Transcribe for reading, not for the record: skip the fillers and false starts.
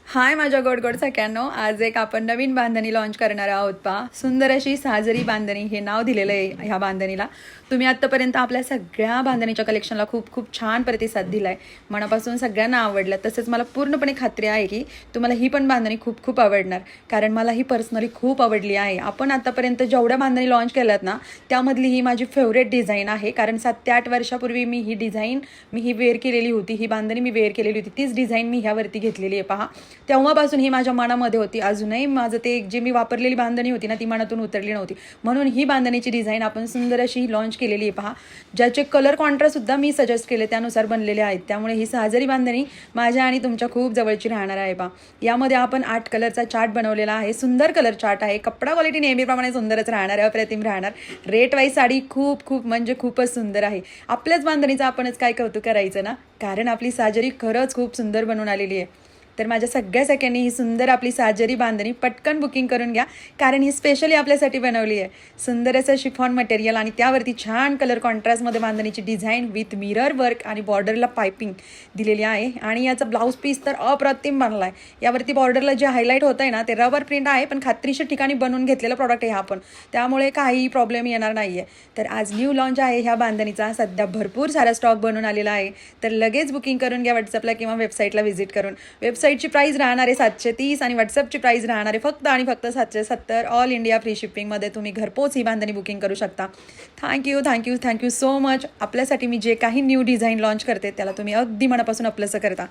हाय माझ्या गोड गोड सगळ्यांनो, आज एक आपण नवीन बांधणी लॉन्च करणार आहोत पहा. सुंदर अशी साजरी बांधणी हे नाव दिलेलं आहे ह्या बांधणीला. तुम्ही आत्तापर्यंत आपल्या सगळ्या बांधणीच्या कलेक्शनला खूप खूप छान प्रतिसाद दिला आहे. मनापासून सगळ्यांना आवडलं. तसंच मला पूर्णपणे खात्री आहे की तुम्हाला ही पण बांधणी खूप खूप आवडणार, कारण मला ही पर्सनली खूप आवडली आहे. आपण आत्तापर्यंत जेवढ्या बांधणी लॉन्च केल्यात ना, त्यामधली ही माझी फेवरेट डिझाईन आहे. कारण 7 ते 8 वर्षापूर्वी मी ही वेअर केलेली होती. ही बांधणी मी वेअर केलेली होती. तीच डिझाईन मी ह्यावरती घेतलेली आहे पहा. तेव्हापासून ही माझ्या मनामध्ये होती. अजूनही माझं ते जे मी वापरलेली बांधणी होती ना, ती मनातून उतरली नव्हती. म्हणून ही बांधणीची डिझाईन आपण सुंदर अशी लॉन्च केलेली आहे पहा. ज्याचे कलर कॉन्ट्रास्टसुद्धा मी सजेस्ट केले त्यानुसार बनलेले आहेत. त्यामुळे ही साजरी बांधणी माझ्या आणि तुमच्या खूप जवळची राहणार आहे पहा. यामध्ये आपण 8 कलरचा चार्ट बनवलेला आहे. सुंदर कलर चार्ट आहे. कपडा क्वालिटी नेहमीप्रमाणे सुंदरच राहणार आहे, अप्रतिम राहणार. रेट वाईज साडी खूप म्हणजे खूपच सुंदर आहे. आपल्याच बांधणीचं आपणच काय कौतुक करायचं ना, कारण आपली साजरी खरंच खूप सुंदर बनवून आलेली आहे. तर माझ्या सगळ्या सगळ्यांनी ही सुंदर आपली साजरी बांधणी पटकन बुकिंग करून घ्या, कारण ही स्पेशली आपल्यासाठी बनवली आहे. सुंदर असं शिफॉन मटेरियल आणि त्यावरती छान कलर कॉन्ट्रास्टमध्ये बांधणीची डिझाईन विथ मिरर वर्क आणि बॉर्डरला पायपिंग दिलेली आहे. आणि याचा ब्लाऊज पीस तर अप्रतिम बनला आहे. यावरती बॉर्डरला जे हायलाईट होत आहे ना, ते रबर प्रिंट आहे, पण खात्रीशीर ठिकाणी बनवून घेतलेलं प्रॉडक्ट आहे हा पण, त्यामुळे काही प्रॉब्लेम येणार नाही आहे. तर आज न्यू लॉन्च आहे ह्या बांधणीचा. सध्या भरपूर सारा स्टॉक बनून आलेला आहे. तर लगेच बुकिंग करून घ्या व्हॉट्सअपला किंवा वेबसाईटला व्हिजिट करून. वेबसाईटची प्राईस राहणार आहे 730 आणि व्हॉट्सअपची प्राईस राहणार आहे फक्त आणि फक्त 770. ऑल इंडिया फ्री शिपिंगमध्ये तुम्ही घरपोच ही बांधणी बुकिंग करू शकता. Thank you so much. आपल्यासाठी मी जे काही न्यू डिझाईन लॉन्च करते त्याला तुम्ही अगदी मनापासून अप्लस करता.